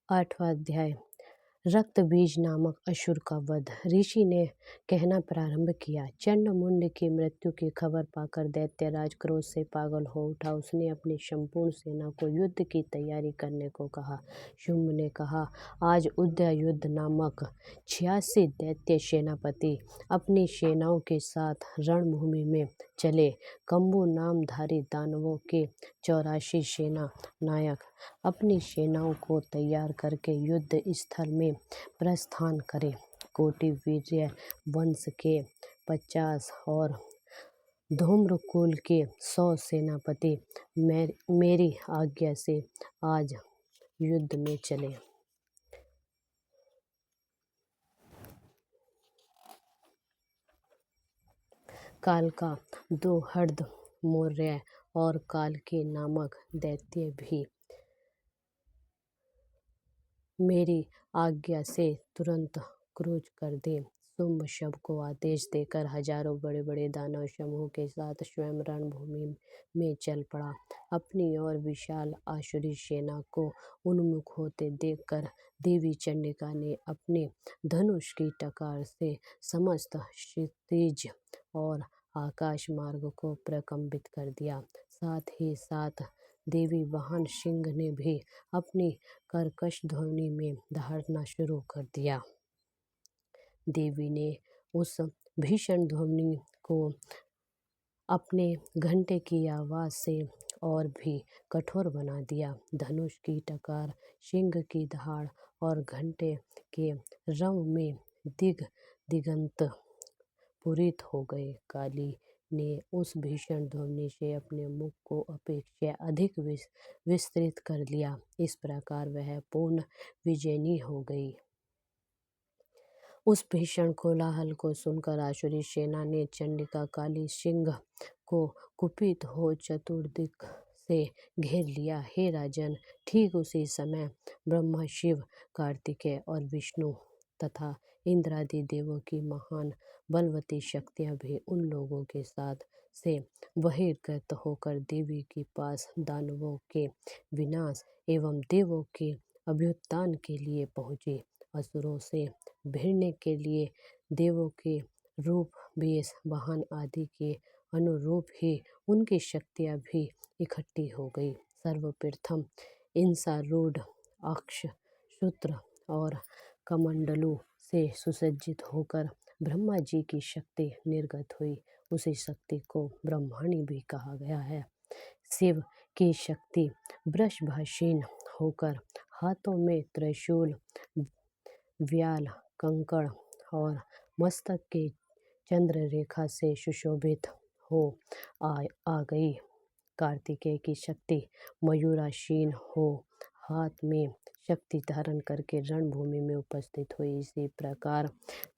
8वां अध्याय। रक्त बीज नामक असुर का वध। ऋषि ने कहना प्रारंभ किया। चंड मुंड की मृत्यु की खबर पाकर दैत्यराज क्रोध से पागल हो उठा। उसने अपनी संपूर्ण सेना को युद्ध की तैयारी करने को कहा। शुंभ ने कहा, आज उदयुद्ध नामक 86 दैत्य सेनापति अपनी सेनाओं के साथ रणभूमि में चले। कंबु नामधारी दानवों के 84 सेना नायक अपनी सेनाओं को तैयार करके युद्ध स्थल में प्रस्थान करें। कोटिवीर्य वंश के 50 और धूम्रकुल के 100 सेनापति मेरी आज्ञा से आज युद्ध में चले। काल का 2 हर्द मौर्य और कालकी नामक दैत्य भी मेरी आज्ञा से तुरंत क्रूज कर दे। शुंभ शव को आदेश देकर हजारों बड़े बड़े दानव समूह के साथ स्वयं रणभूमि में चल पड़ा। अपनी और विशाल आसुरी सेना को उन्मुख होते देखकर देवी चंडिका ने अपने धनुष की टकार से समस्त क्षितिज और आकाश मार्ग को प्रकंपित कर दिया। साथ ही साथ देवी वाहन सिंह ने भी अपनी कर्कश ध्वनि में दहाड़ना शुरू कर दिया। देवी ने उस भीषण ध्वनि को अपने घंटे की आवाज से और भी कठोर बना दिया। धनुष की टकार, सिंह की दहाड़ और घंटे के रव में दिगंत पूरित हो गए। काली ने उस भीषण ध्वनि से अपने मुख को अपेक्षा अधिक विस्तृत कर लिया। इस प्रकार वह पूर्ण विजयनी हो गई। उस भीषण कोलाहल को सुनकर आसुरी सेना ने चंडिका काली सिंह को कुपित हो चतुर्दिक से घेर लिया। हे राजन, ठीक उसी समय ब्रह्मा, शिव, कार्तिकेय और विष्णु तथा इंद्रादि देवों की महान बलवती शक्तियां भी उन लोगों के साथ से बहिर्गत होकर देवी के पास दानवों के विनाश एवं देवों के अभ्युत्थान के लिए पहुँची। असुरों से भिड़ने के लिए देवों के रूप, वेश, वाहन आदि के अनुरूप ही उनकी शक्तियाँ भी इकट्ठी हो गई। सर्वप्रथम इंसारूढ़ अक्ष, सूत्र और कमंडलों से सुसज्जित होकर ब्रह्मा जी की शक्ति निर्गत हुई। उसी शक्ति को ब्रह्माणी भी कहा गया है। शिव की शक्ति वृषभासीन होकर हाथों में त्रिशूल, व्याल, कंकड़ और मस्तक के चंद्र रेखा से सुशोभित हो आ गई। कार्तिकेय की शक्ति मयूरासीन हो हाथ में शक्ति धारण करके रणभूमि में उपस्थित हुई। इसी प्रकार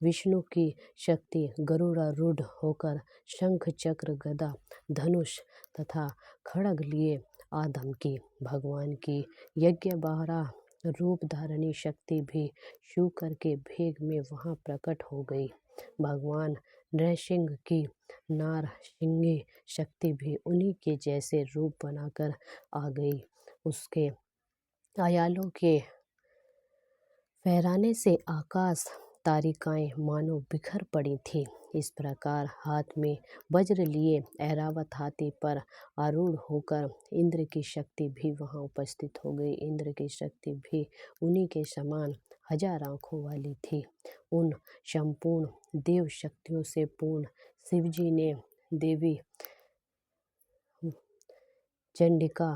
विष्णु की शक्ति गरुड़ारूढ़ होकर शंख, चक्र, गदा, धनुष तथा खड्ग लिए आदम की। भगवान की यज्ञबाहरा रूप धारणी शक्ति भी शूकर के भेग में वहां प्रकट हो गई। भगवान नृसिंह की नारसिंगी शक्ति भी उन्हीं के जैसे रूप बनाकर आ गई। उसके आयालों के फहराने से आकाश तारिकाएं मानो बिखर पड़ी थी। इस प्रकार हाथ में वज्र लिए ऐरावत हाथी पर आरूढ़ होकर इंद्र की शक्ति भी वहां उपस्थित हो गई। इंद्र की शक्ति भी उन्हीं के समान 1000 आंखों वाली थी। उन संपूर्ण देव शक्तियों से पूर्ण शिवजी ने देवी चंडिका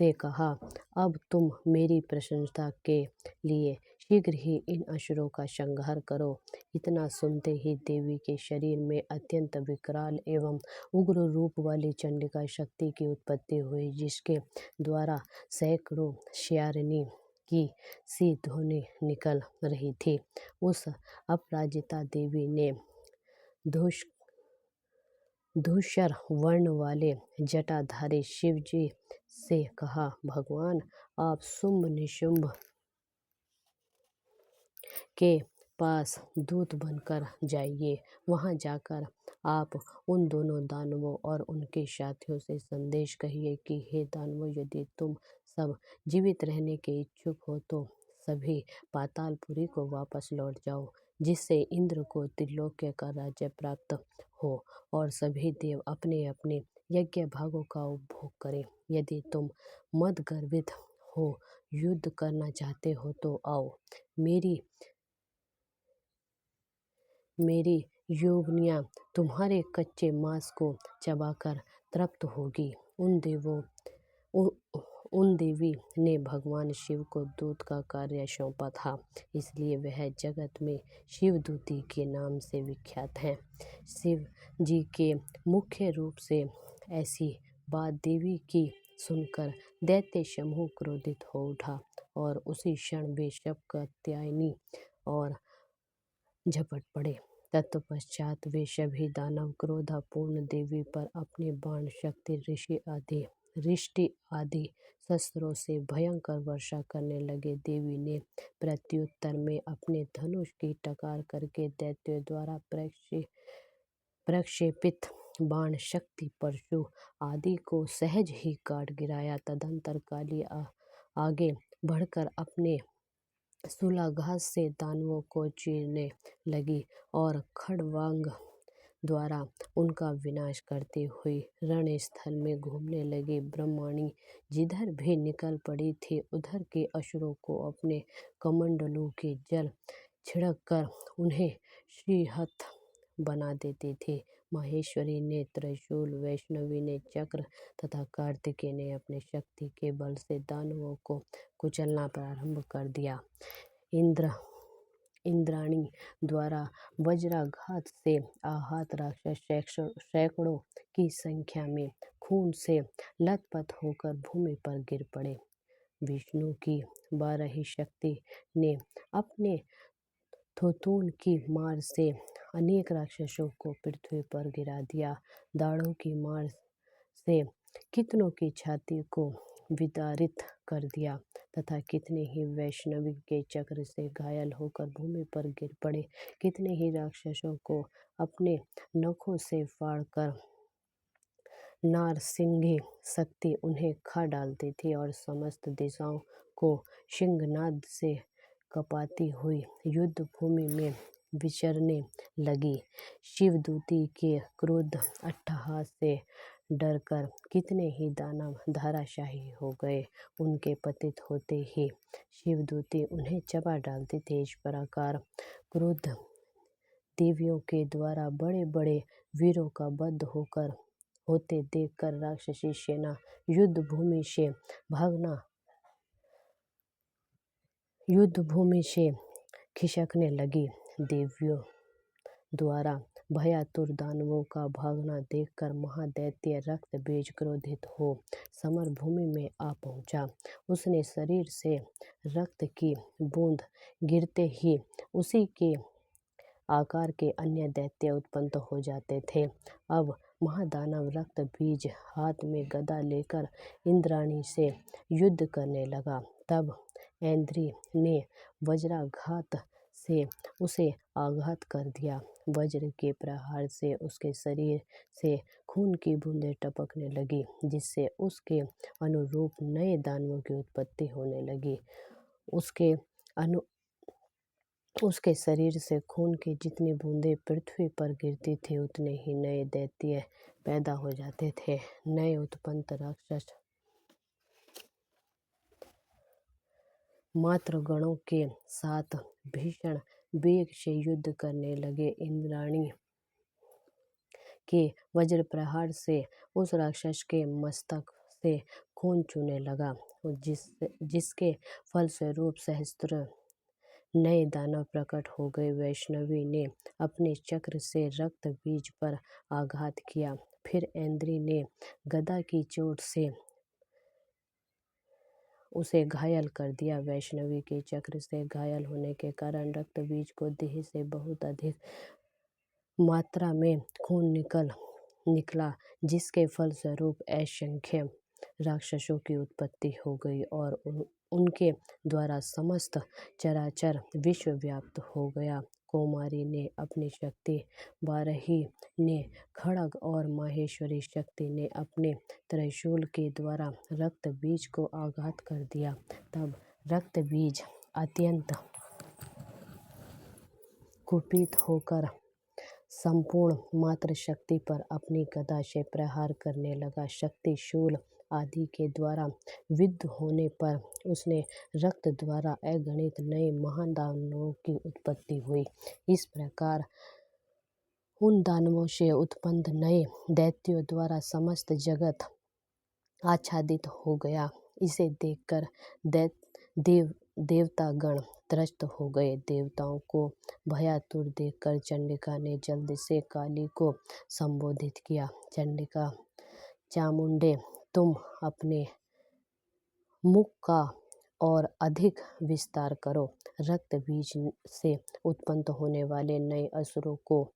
से कहा, अब तुम मेरी प्रशंसा के लिए शीघ्र ही इन असुरों का संहार करो। इतना सुनते ही देवी के शरीर में अत्यंत विकराल एवं उग्र रूप वाली चंडिका शक्ति की उत्पत्ति हुई, जिसके द्वारा सैकड़ों श्यारिणी की सी ध्वनि निकल रही थी। उस अपराजिता देवी ने धूसर वर्ण वाले जटाधारी शिवजी से कहा, भगवान आप शुंभ निशुंभ के पास दूत बनकर जाइए। वहां जाकर आप उन दोनों दानवों और उनके साथियों से संदेश कहिए कि हे दानवों, यदि तुम सब जीवित रहने के इच्छुक हो तो सभी पातालपुरी को वापस लौट जाओ, जिससे इंद्र को त्रिलोक्य का राज्य प्राप्त हो और सभी देव अपने अपने यज्ञ भागों का उपभोग करें। यदि तुम मद गर्वित हो युद्ध करना चाहते हो तो आओ, मेरी योगिनियाँ तुम्हारे कच्चे मांस को चबाकर तृप्त होगी। उन देवी ने भगवान शिव को दूत का कार्य सौंपा था, इसलिए वह जगत में शिवदूती के नाम से विख्यात हैं। शिव जी के मुख्य रूप से ऐसी बात देवी की सुनकर दैत्य समूह क्रोधित हो उठा और उसी क्षण वे सब कात्यायनी और झपट पड़े। तत्पश्चात वे सभी दानव क्रोधापूर्ण देवी पर अपने बाण शक्ति रिष्टि आदि शस्त्रों से भयंकर वर्षा करने लगे। देवी ने प्रत्युत्तर में अपने धनुष की टकार करके दैत्यों द्वारा प्रक्षेपित बाण शक्ति परशु आदि को सहज ही काट गिराया। तदंतर काली आगे बढ़कर अपने शूलाघात से दानवों को चीरने लगी और खड्वांग द्वारा उनका विनाश करते हुए रणस्थल में घूमने लगी। ब्रह्मणी जिधर भी निकल पड़ी थी उधर के असुरों को अपने कमंडलों के जल छिड़क कर उन्हें श्रीहत बना देती थी। माहेश्वरी ने त्रिशूल, वैष्णवी ने चक्र तथा कार्तिकेय ने अपने शक्ति के बल से दानवों को कुचलना प्रारंभ कर दिया। इंद्राणी द्वारा वज्राघात से आहत राक्षस सैकड़ों की संख्या में खून से लथपथ होकर भूमि पर गिर पड़े। विष्णु की 12 शक्ति ने अपने थोथून की मार से अनेक राक्षसों को पृथ्वी पर गिरा दिया। दाढ़ों की मार से कितनों की छाती को विदारित कर दिया तथा कितने ही वैष्णवी के चक्र से घायल होकर भूमि पर गिर पड़े। कितने ही राक्षसों को अपने नखों से फाड़कर नारसिंगी शक्ति उन्हें खा डालती थी और समस्त दिशाओं को सिंहनाद से कपाती हुई युद्ध भूमि में विचरने लगी। शिवदूती के क्रोध अट्टहास से डरकर कितने ही दानव धराशायी हो गए। उनके पतित होते ही शिवदूती उन्हें चबा डालते थे। इस प्रकार क्रोध देवियों के द्वारा बड़े बड़े वीरों का वध होते देखकर राक्षसी सेना युद्ध भूमि से खिसकने लगी। देवियों द्वारा भयातुर दानवों का भागना देखकर महादैत्य रक्तबीज क्रोधित हो समर भूमि में आ पहुंचा। उसने शरीर से रक्त की बूंद गिरते ही उसी के आकार के अन्य दैत्य उत्पन्न हो जाते थे। अब महादानव रक्तबीज हाथ में गदा लेकर इंद्राणी से युद्ध करने लगा। तब ऐन्द्री ने वज्राघात से उसे आघात कर दिया। वज्र के प्रहार से उसके शरीर से खून की बूंदें टपकने लगी, जिससे उसके अनुरूप नए दानवों की उत्पत्ति होने लगी। उसके शरीर से खून की जितनी बूंदें पृथ्वी पर गिरती थी उतने ही नए दैत्य पैदा हो जाते थे। नए उत्पन्न राक्षस मातृगणों के साथ भीषण वेग से युद्ध करने लगे। इंद्राणी के वज्र प्रहार से उस राक्षस के मस्तक से खून चूने लगा, जिसके फलस्वरूप सहस्त्र नए दानव प्रकट हो गए। वैष्णवी ने अपने चक्र से रक्त बीज पर आघात किया। फिर ऐन्द्री ने गदा की चोट से उसे घायल कर दिया। वैष्णवी के चक्र से घायल होने के कारण रक्त बीज को देह से बहुत अधिक मात्रा में खून निकला, जिसके फलस्वरूप असंख्य राक्षसों की उत्पत्ति हो गई और उनके द्वारा समस्त चराचर विश्व व्याप्त हो गया। कौमारी ने अपनी शक्ति, वाराही ने खड्ग और माहेश्वरी शक्ति ने अपने त्रिशूल के द्वारा रक्त बीज को आघात कर दिया। तब रक्त बीज अत्यंत कुपित होकर संपूर्ण मात्र शक्ति पर अपनी गदा से प्रहार करने लगा। शक्ति शूल आदि के द्वारा विद्ध होने पर उसने रक्त द्वारा अगणित नए महान दानवों की उत्पत्ति हुई। इस प्रकार उन दानवों से उत्पन्न नए दैत्यों द्वारा समस्त जगत आच्छादित हो गया। इसे देखकर देवतागण त्रस्त हो गए। देवताओं को भयातुर देखकर चंडिका ने जल्दी से काली को संबोधित किया। चंडिका, चामुंडे, तुम अपने मुख का और अधिक विस्तार करो। रक्त बीज से उत्पन्न होने वाले नए असुरों को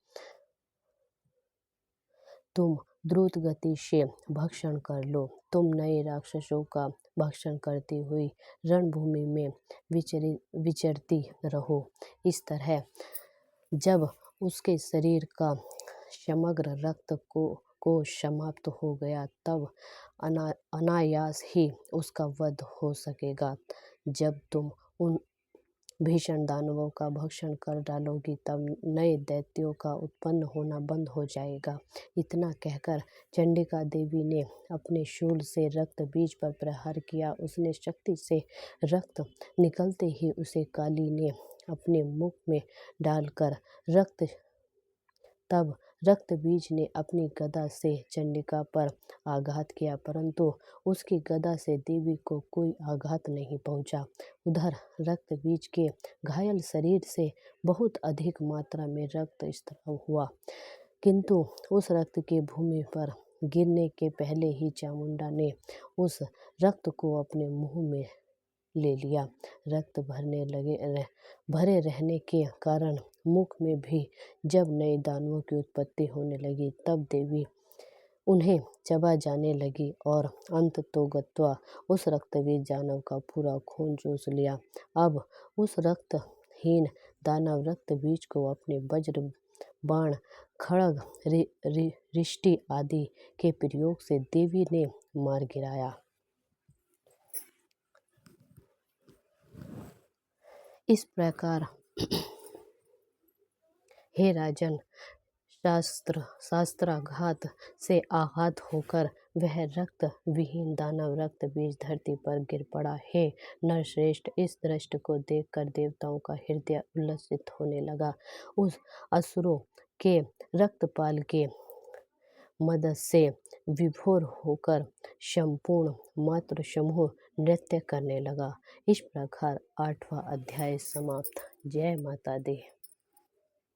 तुम द्रुत गति से भक्षण कर लो। तुम नए राक्षसों का भक्षण करती हुई रणभूमि में विचरती रहो। इस तरह जब उसके शरीर का समग्र रक्त को समाप्त हो गया तब अनायास ही उसका वध हो सकेगा। जब तुम उन भीषण दानवों का भक्षण कर डालोगी तब नए दैत्यों का उत्पन्न होना बंद हो जाएगा। इतना कहकर चंडिका देवी ने अपने शूल से रक्त बीज पर प्रहार किया। उसने शक्ति से रक्त निकलते ही उसे काली ने अपने मुख में डालकर तब रक्त बीज ने अपनी गदा से चंडिका पर आघात किया, परंतु उसकी गदा से देवी को कोई आघात नहीं पहुंचा। उधर रक्त बीज के घायल शरीर से बहुत अधिक मात्रा में रक्त स्राव हुआ, किंतु उस रक्त के भूमि पर गिरने के पहले ही चामुंडा ने उस रक्त को अपने मुंह में ले लिया। रक्त भरे रहने के कारण मुख में भी जब नए दानवों की उत्पत्ति होने लगी तब देवी उन्हें चबा जाने लगी और अंततोगत्वा उस रक्तबीज दानव का पूरा खून चूस लिया। अब उस रक्तहीन दानव रक्त बीज को अपने वज्र, बाण, खड्ग, रिष्टि आदि के प्रयोग से देवी ने मार गिराया। इस प्रकार हे राजन, शास्त्राघात से आहत होकर वह रक्त विहीन दानव रक्त बीज धरती पर गिर पड़ा। हे नरश्रेष्ठ, इस दृश्य को देखकर देवताओं का हृदय उल्लसित होने लगा। उस असुरों के रक्तपाल के मद से विभोर होकर संपूर्ण मातृ समूह नृत्य करने लगा। इस प्रकार 8वां अध्याय समाप्त। जय माता दी।